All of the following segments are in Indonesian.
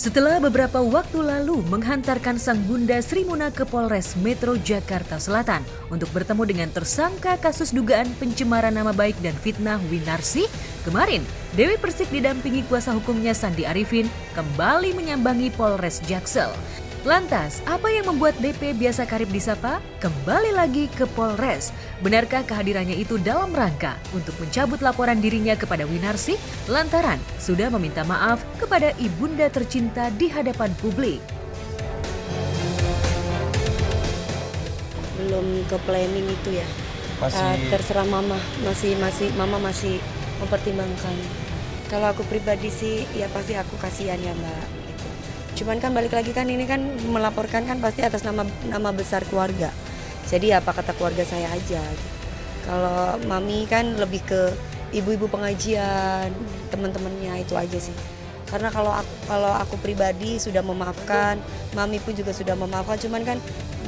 Setelah beberapa waktu lalu menghantarkan sang bunda Sri Muna ke Polres Metro Jakarta Selatan untuk bertemu dengan tersangka kasus dugaan pencemaran nama baik dan fitnah Winarsi, kemarin Dewi Persik didampingi kuasa hukumnya Sandi Arifin kembali menyambangi Polres Jaksel. Lantas, apa yang membuat DP biasa karib disapa kembali lagi ke Polres? Benarkah kehadirannya itu dalam rangka untuk mencabut laporan dirinya kepada Winarsi lantaran sudah meminta maaf kepada ibunda tercinta di hadapan publik? Belum ke planning itu ya. Terserah mama, mama masih mempertimbangkan. Kalau aku pribadi sih ya pasti aku kasihan ya Mbak. Cuman kan balik lagi kan ini kan melaporkan kan pasti atas nama besar keluarga. Jadi apa kata keluarga saya aja. Kalau mami kan lebih ke ibu-ibu pengajian, teman-temannya itu aja sih. Karena kalau aku pribadi sudah memaafkan, mami pun juga sudah memaafkan. Cuman kan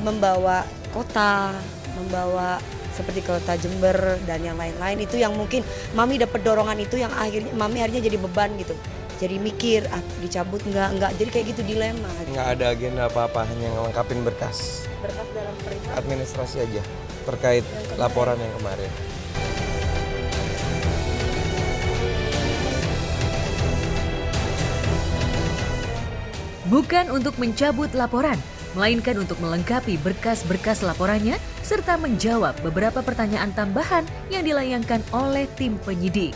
membawa kota, membawa seperti kota Jember dan yang lain-lain itu yang mungkin mami dapat dorongan itu yang akhirnya jadi beban gitu. Jadi mikir, dicabut enggak, jadi kayak gitu dilema. Nggak ada agenda apa-apa, hanya ngelengkapin berkas. Berkas dalam perintah? Administrasi aja, terkait laporan yang kemarin. Bukan untuk mencabut laporan, melainkan untuk melengkapi berkas-berkas laporannya serta menjawab beberapa pertanyaan tambahan yang dilayangkan oleh tim penyidik.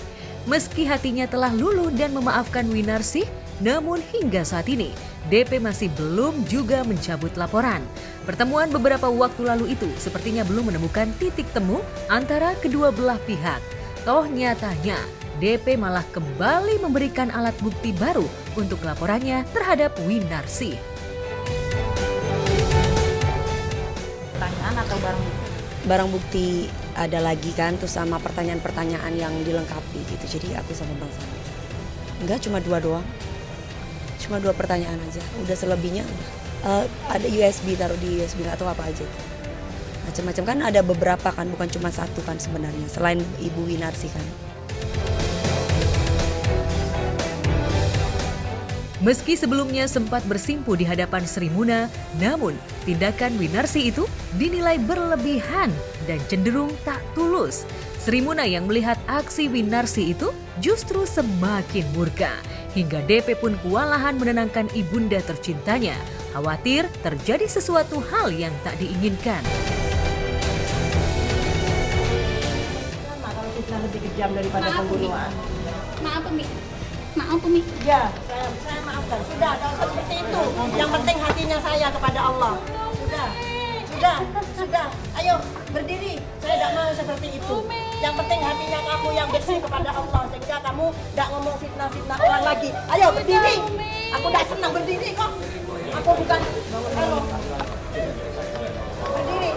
Meski hatinya telah luluh dan memaafkan Winarsi, namun hingga saat ini DP masih belum juga mencabut laporan. Pertemuan beberapa waktu lalu itu sepertinya belum menemukan titik temu antara kedua belah pihak. Toh nyatanya DP malah kembali memberikan alat bukti baru untuk laporannya terhadap Winarsi. Pertanyaan atau barang bukti? Barang bukti ada lagi kan, terus sama pertanyaan-pertanyaan yang dilengkapi gitu. Jadi aku sama Bang Sandi. Enggak, cuma dua doang. Cuma 2 pertanyaan aja. Udah selebihnya ada USB, taruh di USB, nggak tahu apa aja. Macam-macam kan ada beberapa kan, bukan cuma satu kan sebenarnya. Selain Ibu Winarsi kan. Meski sebelumnya sempat bersimpu di hadapan Sri Muna, namun tindakan Winarsi itu dinilai berlebihan dan cenderung tak tulus. Sri Muna yang melihat aksi Winarsi itu justru semakin murka, hingga DP pun kewalahan menenangkan ibunda tercintanya, khawatir terjadi sesuatu hal yang tak diinginkan. Sama kalau fitnah lebih kejam daripada pembunuhan. Maaf Umi. Maaf Umi. Ya, saya maafkan. Sudah, tidak usah seperti itu. Yang penting hatinya saya kepada Allah. Sudah. Ayo berdiri. Saya tidak mau seperti itu. Yang penting hatinya kamu yang bersih kepada Allah sehingga kamu tidak ngomong fitnah-fitnah orang lagi. Ayo berdiri. Aku tidak senang berdiri kok. Aku bukan. Ayo. Berdiri.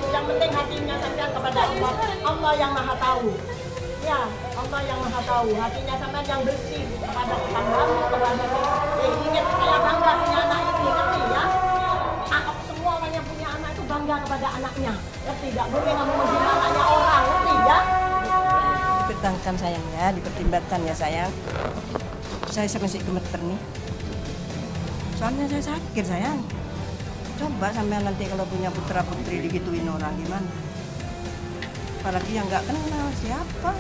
Yang penting hatinya sampean kepada Allah. Allah yang Maha Tahu. Ya, Allah yang Maha Tahu. Hatinya sampean yang bersih kepada tetanggamu, kepada ingat saya bangga punya anak ini, ngerti ya? Semua orang yang punya anak itu bangga kepada anaknya. Ngerti tidak? Boleh kamu menghina anaknya orang, ngerti ya? Dipertimbangkan sayang ya, dipertimbangkan ya sayang. Saya masih gemeter nih. Soalnya saya sakit sayang. Coba sampai nanti kalau punya putra putri digituin orang gimana? Apalagi yang nggak kenal siapa.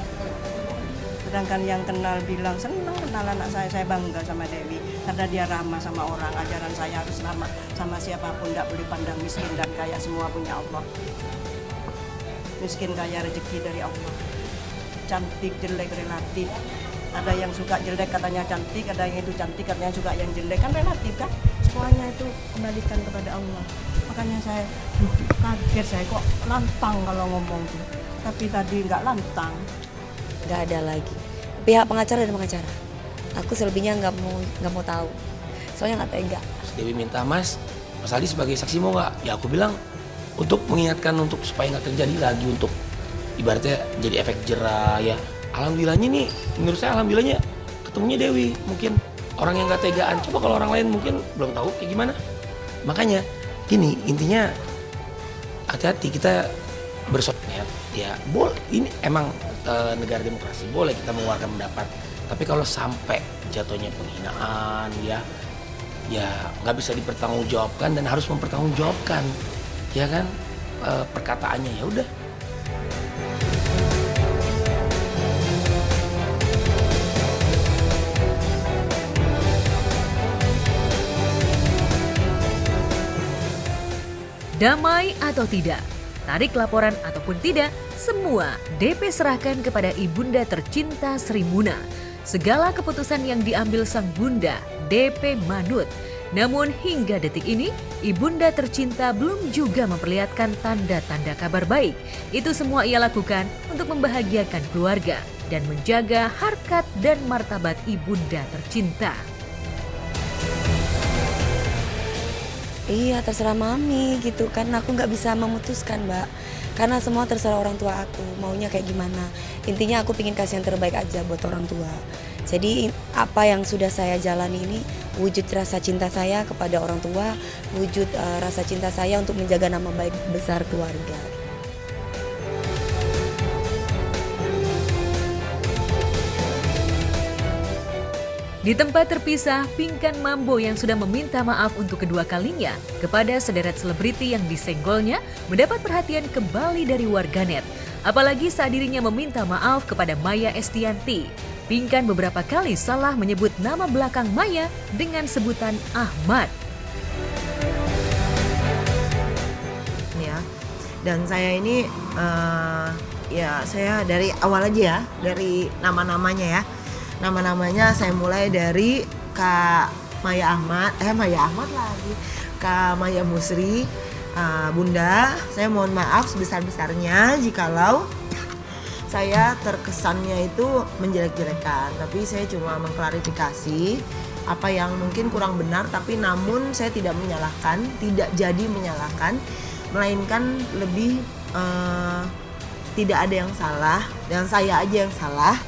Sedangkan yang kenal bilang senang kenal anak saya bangga sama Dewi karena dia ramah sama orang. Ajaran saya harus ramah sama siapapun, nggak boleh pandang miskin dan kaya, semua punya Allah. Miskin kaya rezeki dari Allah. Cantik jelek relatif. Ada yang suka jelek katanya cantik, ada yang itu cantik katanya suka yang jelek, kan relatif kan? Semuanya itu kembalikan kepada Allah. Makanya saya kaget, saya kok lantang kalau ngomong tuh. Tapi tadi nggak lantang. Nggak ada lagi. Pihak pengacara dan pengacara. Aku selebihnya nggak mau tahu. Soalnya nggak tega. Dewi minta Mas Aldi sebagai saksi mau nggak? Ya aku bilang untuk mengingatkan untuk supaya nggak terjadi lagi, untuk ibaratnya jadi efek jerah ya. Alhamdulillahnya nih, menurut saya alhamdulillahnya ketemunya Dewi. Mungkin orang yang gak tegaan. Coba kalau orang lain mungkin belum tahu kayak gimana. Makanya gini, intinya hati-hati kita bersosmed ya boleh, ini emang negara demokrasi, boleh kita mengeluarkan pendapat, tapi kalau sampai jatuhnya penghinaan ya nggak bisa dipertanggungjawabkan dan harus mempertanggungjawabkan ya kan perkataannya, ya udah. Damai atau tidak, tarik laporan ataupun tidak, semua DP serahkan kepada ibunda tercinta Sri Muna. Segala keputusan yang diambil sang bunda, DP manut. Namun hingga detik ini, ibunda tercinta belum juga memperlihatkan tanda-tanda kabar baik. Itu semua ia lakukan untuk membahagiakan keluarga dan menjaga harkat dan martabat ibunda tercinta. Iya, terserah mami gitu kan, aku nggak bisa memutuskan mbak, karena semua terserah orang tua aku maunya kayak gimana. Intinya aku pingin kasih yang terbaik aja buat orang tua. Jadi apa yang sudah saya jalani ini wujud rasa cinta saya kepada orang tua, wujud rasa cinta saya untuk menjaga nama baik besar keluarga. Di tempat terpisah, Pinkan Mambo yang sudah meminta maaf untuk kedua kalinya kepada sederet selebriti yang disenggolnya mendapat perhatian kembali dari warganet. Apalagi saat dirinya meminta maaf kepada Maya Estianty. Pinkan beberapa kali salah menyebut nama belakang Maya dengan sebutan Ahmad. Ya, dan saya ini ya saya dari awal aja ya, dari nama-namanya ya. Nama-namanya saya mulai dari Kak Maya Ahmad lagi, Kak Maya Musri. Bunda, saya mohon maaf sebesar-besarnya jikalau saya terkesannya itu menjelek-jelekan, tapi saya cuma mengklarifikasi apa yang mungkin kurang benar, tapi namun saya tidak menyalahkan, tidak jadi menyalahkan, melainkan lebih tidak ada yang salah dan saya aja yang salah.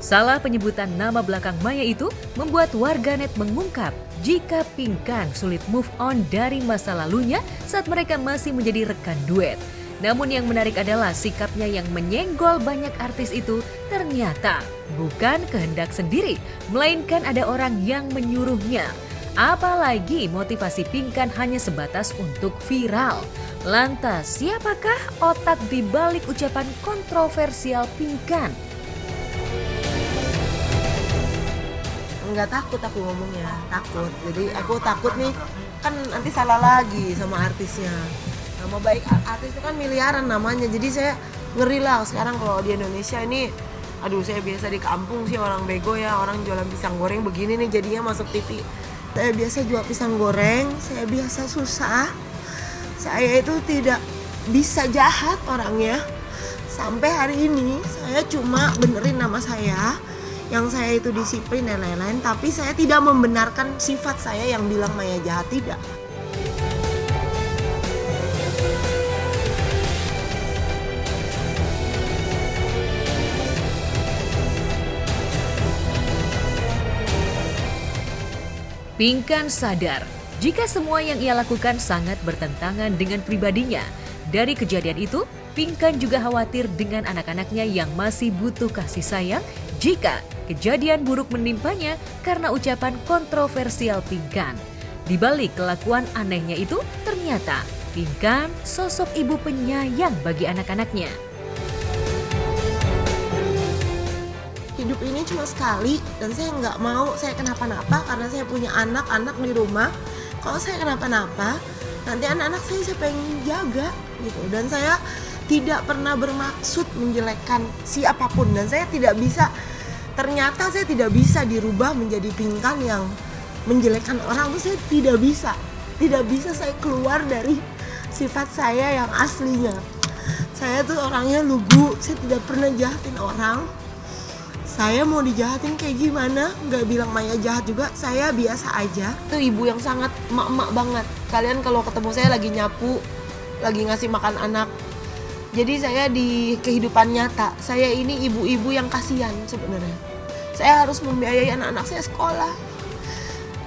Salah penyebutan nama belakang Maya itu membuat warganet mengungkap jika Pinkan sulit move on dari masa lalunya saat mereka masih menjadi rekan duet. Namun yang menarik adalah sikapnya yang menyenggol banyak artis itu ternyata bukan kehendak sendiri, melainkan ada orang yang menyuruhnya. Apalagi motivasi Pinkan hanya sebatas untuk viral. Lantas siapakah otak di balik ucapan kontroversial Pinkan? Nggak takut aku ngomongnya, takut. Jadi aku takut nih, kan nanti salah lagi sama artisnya. Nama baik artis itu kan miliaran namanya, jadi saya ngeri lah sekarang kalau di Indonesia ini. Aduh, saya biasa di kampung sih orang bego ya, orang jualan pisang goreng begini nih jadinya masuk TV. Saya biasa jual pisang goreng, saya biasa susah. Saya itu tidak bisa jahat orangnya. Sampai hari ini saya cuma benerin nama saya, yang saya itu disiplin dan lain-lain, tapi saya tidak membenarkan sifat saya yang bilang Maya jahat, tidak. Pinkan sadar jika semua yang ia lakukan sangat bertentangan dengan pribadinya. Dari kejadian itu, Pinkan juga khawatir dengan anak-anaknya yang masih butuh kasih sayang jika kejadian buruk menimpanya karena ucapan kontroversial Pinkan. Di balik kelakuan anehnya itu, ternyata Pinkan sosok ibu penyayang bagi anak-anaknya. Hidup ini cuma sekali dan saya nggak mau saya kenapa-napa karena saya punya anak-anak di rumah. Kalau saya kenapa-napa, nanti anak-anak saya siapa yang jaga gitu. Dan saya tidak pernah bermaksud menjelekkan siapapun dan saya tidak bisa. Ternyata saya tidak bisa dirubah menjadi Pinkan yang menjelekkan orang, itu saya tidak bisa. Tidak bisa saya keluar dari sifat saya yang aslinya. Saya tuh orangnya lugu, saya tidak pernah jahatin orang. Saya mau dijahatin kayak gimana, nggak bilang Maya jahat juga, saya biasa aja. Itu ibu yang sangat emak-emak banget. Kalian kalau ketemu saya lagi nyapu, lagi ngasih makan anak. Jadi saya di kehidupan nyata, saya ini ibu-ibu yang kasihan sebenarnya. Saya harus membiayai anak-anak saya sekolah.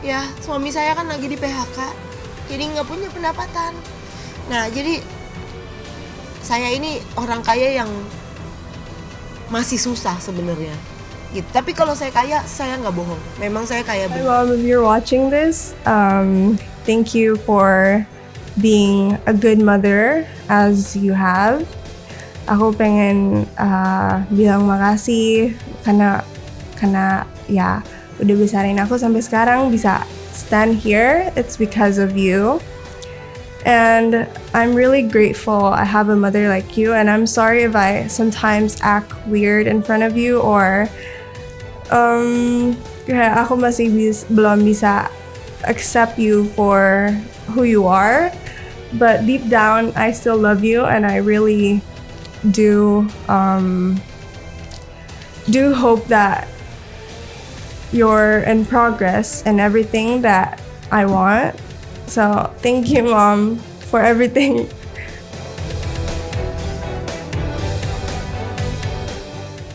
Ya, suami saya kan lagi di PHK, jadi nggak punya pendapatan. Nah, jadi saya ini orang kaya yang masih susah sebenarnya. Gitu. Tapi kalau saya kaya, saya nggak bohong. Memang saya kaya Hi bener. Mom, if you're watching this, thank you for being a good mother as you have. Aku pengen bilang makasih karena ya udah besarin aku sampai sekarang bisa stand here. It's because of you. And I'm really grateful I have a mother like you, and I'm sorry if I sometimes act weird in front of you or kayak aku masih belum bisa accept you for who you are, but deep down I still love you, and I really do hope that you're in progress and everything that I want. So thank you, Mom, for everything.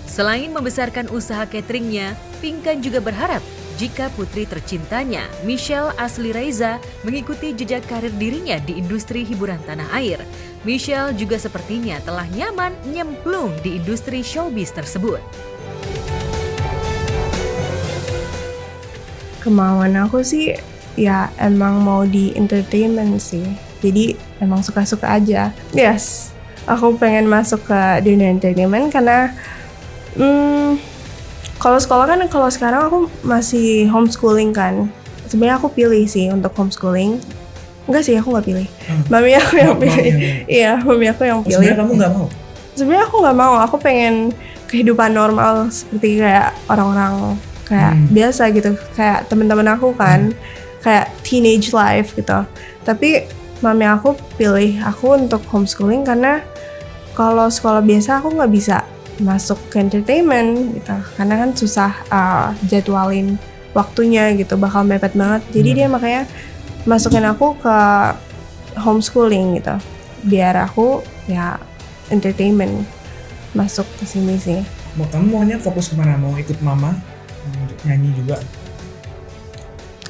Selain membesarkan usaha cateringnya, Pinkan juga berharap jika putri tercintanya, Michelle Asli Reza, mengikuti jejak karir dirinya di industri hiburan tanah air. Michelle juga sepertinya telah nyaman nyemplung di industri showbiz tersebut. Kemauan aku sih ya emang mau di entertainment sih. Jadi emang suka-suka aja. Yes, aku pengen masuk ke dunia entertainment karena kalau sekolah kan kalau sekarang aku masih homeschooling kan. Sebenarnya aku pilih sih untuk homeschooling. Enggak sih, aku nggak pilih. Mami aku yang pilih. Iya, mami aku yang pilih. Sebenarnya kamu nggak mau? Sebenarnya aku nggak mau. Aku pengen kehidupan normal seperti kayak orang-orang kayak biasa gitu. Kayak teman-teman aku kan, kayak teenage life gitu. Tapi mami aku pilih aku untuk homeschooling karena kalau sekolah biasa aku nggak bisa masuk ke entertainment gitu, karena kan susah jadwalin waktunya gitu, bakal mepet banget. Jadi dia makanya masukin aku ke homeschooling gitu, biar aku ya entertainment masuk ke sini sih. Kamu maunya fokus kemana? Mau ikut mama untuk nyanyi juga?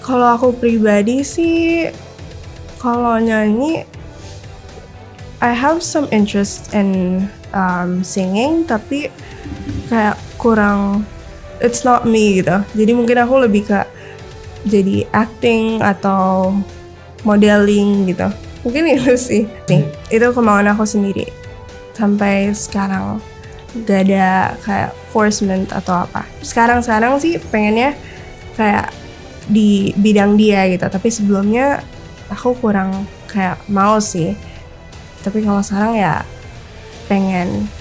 Kalau aku pribadi sih, kalau nyanyi, I have some interest in singing, tapi kayak kurang, it's not me gitu. Jadi mungkin aku lebih ke jadi acting atau modeling gitu. Mungkin itu sih. Nih, itu kemauan aku sendiri. Sampai sekarang gak ada kayak forcement atau apa. Sekarang sih pengennya kayak di bidang dia gitu. Tapi sebelumnya aku kurang kayak mau sih. Tapi kalau sekarang ya pengen